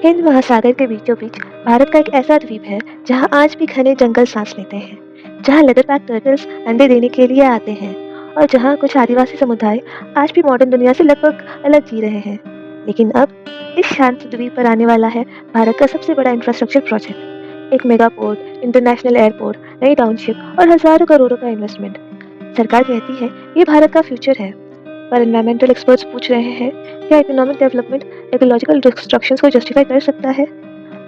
हिंद महासागर के बीचों बीच भारत का एक ऐसा द्वीप है जहां आज भी घने जंगल सांस लेते हैं, जहां लेदरबैक टर्टल्स अंडे देने के लिए आते हैं और जहां कुछ आदिवासी समुदाय आज भी मॉडर्न दुनिया से लगभग अलग जी रहे हैं। लेकिन अब इस शांत द्वीप पर आने वाला है भारत का सबसे बड़ा इंफ्रास्ट्रक्चर प्रोजेक्ट, एक मेगा पोर्ट, इंटरनेशनल एयरपोर्ट, नई टाउनशिप और हजारों करोड़ों का इन्वेस्टमेंट। सरकार कहती है ये भारत का फ्यूचर है, पर एनवायरमेंटल एक्सपर्ट्स पूछ रहे हैं, क्या इकोनॉमिक डेवलपमेंट इकोलॉजिकल डिस्ट्रक्शंस को जस्टिफाई कर सकता है?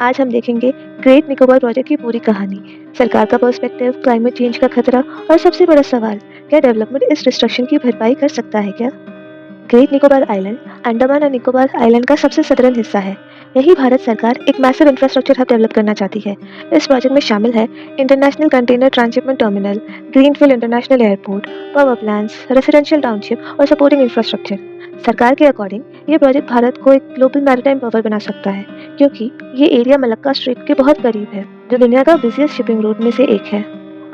आज हम देखेंगे ग्रेट निकोबार प्रोजेक्ट की पूरी कहानी, सरकार का पर्सपेक्टिव, क्लाइमेट चेंज का खतरा और सबसे बड़ा सवाल, क्या डेवलपमेंट इस डिस्ट्रक्शन की भरपाई कर सकता है क्या? ग्रेट निकोबार आइलैंड अंडमान और निकोबार आइलैंड का सबसे सदर्न हिस्सा है। यही भारत सरकार एक मैसिव इंफ्रास्ट्रक्चर हब डेवलप करना चाहती है। इस प्रोजेक्ट में शामिल है international container transshipment terminal, greenfield international airport, power plants, residential township और सपोर्टिंग इंफ्रास्ट्रक्चर। सरकार के अकॉर्डिंग ये प्रोजेक्ट भारत को एक ग्लोबल मैरीटाइम पावर बना सकता है, क्योंकि ये एरिया मलक्का स्ट्रेट के बहुत करीब है, जो दुनिया का बिजिएस्ट शिपिंग रूट में से एक है।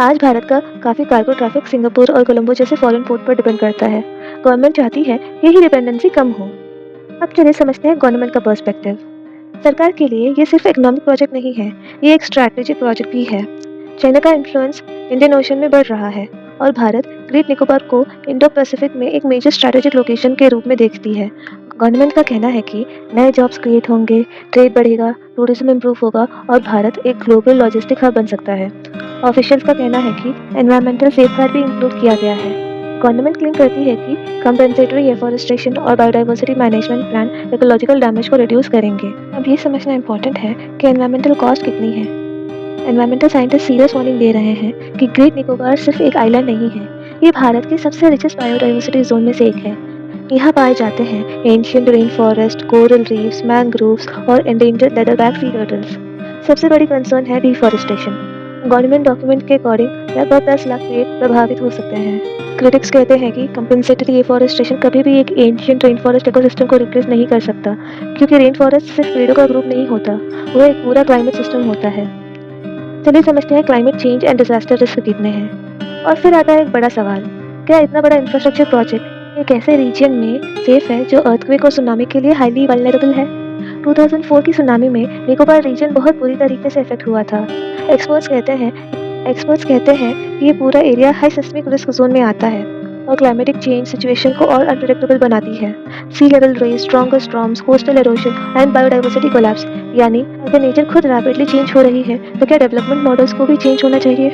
आज भारत का काफी कार्गो ट्रैफिक सिंगापुर और कोलंबो जैसे फॉरेन पोर्ट पर डिपेंड करता है। गवर्नमेंट चाहती है यही डिपेंडेंसी कम हो। अब चलिए समझते हैं गवर्नमेंट का पर्सपेक्टिव। सरकार के लिए ये सिर्फ इकोनॉमिक प्रोजेक्ट नहीं है, ये एक स्ट्रैटेजिक प्रोजेक्ट भी है। चाइना का इन्फ्लुएंस इंडियन ओशन में बढ़ रहा है और भारत ग्रेट निकोबार को इंडो पैसिफिक में एक मेजर स्ट्रैटेजिक लोकेशन के रूप में देखती है। गवर्नमेंट का कहना है कि नए जॉब्स क्रिएट होंगे, ट्रेड बढ़ेगा, टूरिज्म इंप्रूव होगा और भारत एक ग्लोबल लॉजिस्टिक हब बन सकता है। ऑफिशियल्स का कहना है कि एनवायरमेंटल सेफगार्ड भी इंक्लूड किया गया है। गवर्नमेंट क्लेम करती है कि कंपेंसेटरी एफॉरेस्टेशन और biodiversity management plan ecological damage को रिड्यूस करेंगे। अब ये समझना इंपॉर्टेंट है कि एनवायरमेंटल कॉस्ट कितनी है। एनवायरमेंटल साइंटिस्ट सीरियस वार्निंग दे रहे हैं कि ग्रेट निकोबार सिर्फ एक आइलैंड नहीं है, ये भारत के सबसे रिचेस्ट बायोडाइवर्सिटी जोन में से एक है। यहाँ पाए जाते हैं ancient rain forest, coral reefs, mangroves और एंडेंजर्ड लेदरबैक सी टर्टल्स। सबसे बड़ी कंसर्न है डिफॉरेस्टेशन। गवर्नमेंट डॉक्यूमेंट के अकॉर्डिंग लगभग 10 लाख पेड़ प्रभावित हो सकते हैं। क्रिटिक्स कहते हैं कि कंपेंसेटरी एफॉरेस्टेशन कभी भी एक एंशियंट रेन फॉरेस्ट इकोसिस्टम को रिप्लेस नहीं कर सकता, क्योंकि रेन फॉरेस्ट सिर्फ पेड़ों का ग्रुप नहीं होता, वो एक पूरा क्लाइमेट सिस्टम होता है। चलिए समझते हैं climate change and disaster risk कितने हैं। और फिर आता है एक बड़ा सवाल, क्या इतना बड़ा इंफ्रास्ट्रक्चर प्रोजेक्ट एक ऐसे रीजन में सेफ है जो अर्थक्वेक और सुनामी के लिए हाईली वल्नरेबल है? 2004 की सुनामी में निकोबार रीजन बहुत बुरी तरीके से इफेक्ट हुआ था। एक्सपर्ट्स कहते हैं कि ये पूरा area high seismic risk zone में आता है और क्लाइमेटिक चेंज सिचुएशन को और अनप्रेडिक्टेबल बनाती है। Sea level rise, stronger storms, coastal erosion and biodiversity collapse. यानी अगर नेचर खुद रैपिडली चेंज हो रही है तो क्या डेवलपमेंट मॉडल्स को भी चेंज होना चाहिए?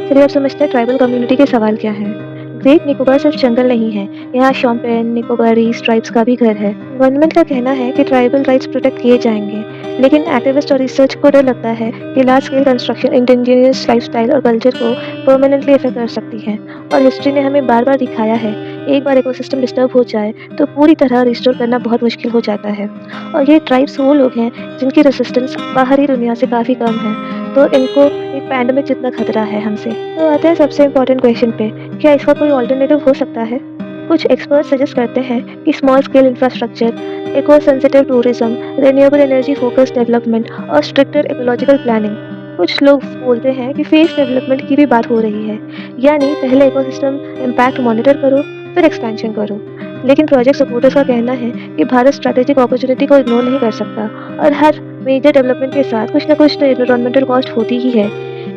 चलिए अब समझते हैं ट्राइबल कम्युनिटी के सवाल क्या हैं। ग्रेट निकोबार सिर्फ जंगल नहीं है, यहाँ शोम्पेन, निकोबारीज ट्राइब्स का भी घर है। गवर्नमेंट का कहना है कि ट्राइबल राइट्स प्रोटेक्ट किए जाएंगे, लेकिन एक्टिविस्ट और रिसर्च को डर लगता है कि large scale construction indigenous lifestyle और कल्चर को परमानेंटली इफेक्ट कर सकती है। और हिस्ट्री ने हमें बार बार दिखाया है, एक बार इकोसिस्टम डिस्टर्ब हो जाए तो पूरी तरह रिस्टोर करना बहुत मुश्किल हो जाता है। और ये ट्राइब्स वो लोग हैं जिनकी रेसिस्टेंस बाहरी दुनिया से काफ़ी कम है, तो इनको एक पैंडेमिक जितना खतरा है हमसे। तो आते हैं सबसे इम्पोर्टेंट क्वेश्चन पे, क्या इसका कोई ऑल्टरनेटिव हो सकता है? कुछ एक्सपर्ट्स सजेस्ट करते हैं कि small scale infrastructure, eco sensitive tourism, renewable energy focused development और स्ट्रिक्टर इकोलॉजिकल प्लानिंग। कुछ लोग बोलते हैं कि फेज डेवलपमेंट की भी बात हो रही है, यानी पहले इकोसिस्टम इम्पैक्ट मॉनिटर करो, फिर एक्सपेंशन करो। लेकिन प्रोजेक्ट सपोर्टर्स का कहना है कि भारत स्ट्रैटेजिक अपॉर्चुनिटी को इग्नोर नहीं कर सकता और हर मेजर डेवलपमेंट के साथ कुछ न कुछ तो एनवायरमेंटल कॉस्ट होती ही है।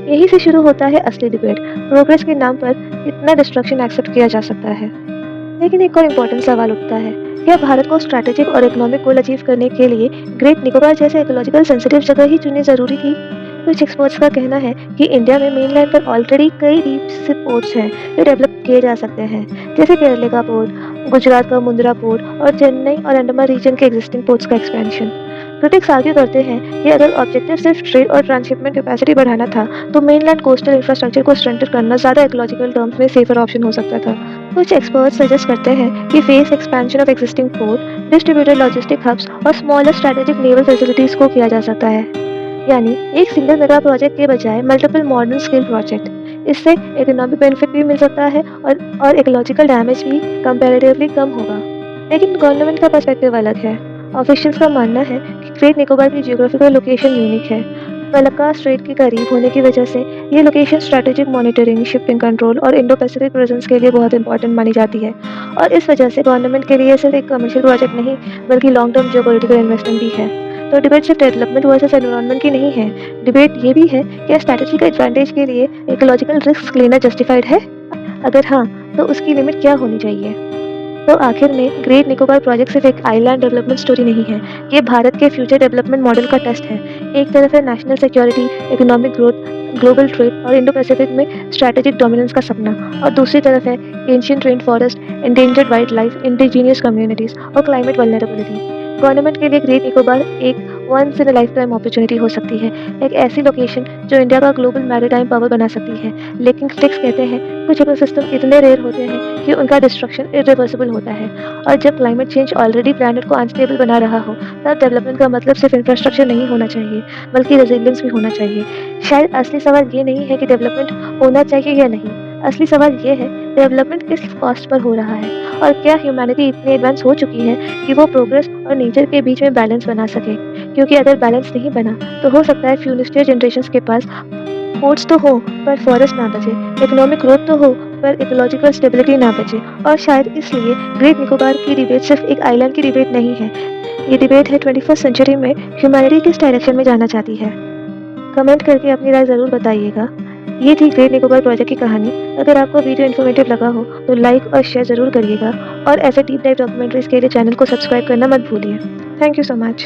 यहीं से शुरू होता है असली डिबेट, प्रोग्रेस के नाम पर कितना डिस्ट्रक्शन एक्सेप्ट किया जा सकता है। लेकिन एक और इम्पोर्टेंट सवाल उठता है, क्या भारत को स्ट्रैटेजिक और इकोनॉमिक गोल अचीव करने के लिए ग्रेट निकोबार जैसे इकोलॉजिकल सेंसिटिव जगह ही चुननी जरूरी थी? कुछ एक्सपर्ट्स का कहना है कि इंडिया में मेनलैंड पर ऑलरेडी कई डीप सी पोर्ट्स हैं जो डेवलप किए जा सकते हैं, जैसे केरल का पोर्ट, गुजरात का मुंद्रा पोर्ट और चेन्नई और अंडमान रीजन के एग्जिस्टिंग पोर्ट्स का एक्सपेंशन। क्रिटिक्स आर्ग्यू करते हैं कि अगर ऑब्जेक्टिव सिर्फ ट्रेड और ट्रांसशिपमेंट कैपेसिटी बढ़ाना था, तो मेनलैंड कोस्टल इंफ्रास्ट्रक्चर को स्ट्रेंथन करना ज़्यादा इकोलॉजिकल टर्म्स में सेफर ऑप्शन हो सकता था। कुछ एक्सपर्ट्स सजेस्ट करते हैं कि phase expansion of existing port, distributed logistic hubs और स्मॉलर स्ट्रैटेजिक नेवल फैसिलिटीज को किया जा सकता है, यानी एक सिंगल मेगा प्रोजेक्ट के बजाय मल्टीपल मॉडर्न स्केल प्रोजेक्ट। इससे इकोनॉमिक बेनिफिट भी मिल सकता है और इकोलॉजिकल डैमेज भी कंपैरेटिवली कम होगा। लेकिन गवर्नमेंट का पर्सपेक्टिव अलग है। ऑफिशियल्स का मानना है कि ग्रेट निकोबार की जियोग्राफिकल लोकेशन यूनिक है। मलक्का स्ट्रेट के करीब होने की वजह से ये location strategic monitoring, shipping control और इंडो पैसिफिक प्रेजेंस के लिए बहुत इंपॉर्टेंट मानी जाती है। और इस वजह से गवर्नमेंट के लिए सिर्फ एक कमर्शियल प्रोजेक्ट नहीं, बल्कि लॉन्ग टर्म जियोपॉलिटिकल इन्वेस्टमेंट भी है। तो डिबेट सिर्फ डेवलपमेंट वर्सेस एनवायरनमेंट की नहीं है, डिबेट ये भी है कि स्ट्रैटेजी का एडवांटेज के लिए इकोलॉजिकल रिस्क लेना जस्टिफाइड है। अगर हाँ, तो उसकी लिमिट क्या होनी चाहिए। तो आखिर में ग्रेट निकोबार प्रोजेक्ट सिर्फ एक आइलैंड डेवलपमेंट स्टोरी नहीं है, ये भारत के फ्यूचर डेवलपमेंट मॉडल का टेस्ट है। एक तरफ है national security, economic growth, global trade और इंडो पैसिफिक में स्ट्रैटेजिक डोमिनेंस का सपना, और दूसरी तरफ है ancient rain forest, endangered wild life, indigenous communities और क्लाइमेट वल्नरेबिलिटी। गवर्नमेंट के लिए ग्रेट निकोबार एक once in a life time opportunity हो सकती है, एक ऐसी लोकेशन जो इंडिया का ग्लोबल मैरीटाइम पावर बना सकती है। लेकिन क्रिटिक्स कहते हैं कुछ इकोसिस्टम इतने रेयर होते हैं कि उनका डिस्ट्रक्शन इरिवर्सिबल होता है, और जब क्लाइमेट चेंज ऑलरेडी प्लैनेट को अनस्टेबल बना रहा हो, तब डेवलपमेंट का मतलब सिर्फ इंफ्रास्ट्रक्चर नहीं होना चाहिए, बल्कि रेजिलियंस भी होना चाहिए। शायद असली सवाल ये नहीं है कि डेवलपमेंट होना चाहिए या नहीं, असली सवाल ये है डेवलपमेंट किस कॉस्ट पर हो रहा है, और क्या ह्यूमैनिटी इतनी एडवांस हो चुकी है कि वो प्रोग्रेस और नेचर के बीच में बैलेंस बना सके। क्योंकि अगर बैलेंस नहीं बना तो हो सकता है फ्यूचर जनरेशंस के पास पोर्ट्स तो हो पर फॉरेस्ट ना बचे, इकोनॉमिक ग्रोथ तो हो पर इकोलॉजिकल स्टेबिलिटी ना बचे। और शायद इसलिए ग्रेट निकोबार की डिबेट सिर्फ एक आइलैंड की डिबेट नहीं है, ये डिबेट है 21st सेंचुरी में ह्यूमैनिटी किस डायरेक्शन में जाना चाहती है। कमेंट करके अपनी राय ज़रूर बताइएगा। ये थी ग्रेट निकोबार प्रोजेक्ट की कहानी। अगर आपको वीडियो इन्फॉर्मेटिव लगा हो तो लाइक और शेयर ज़रूर करिएगा, और ऐसे डीप डाइव डॉक्यूमेंट्रीज के लिए चैनल को सब्सक्राइब करना मत भूलिए। Thank you so much.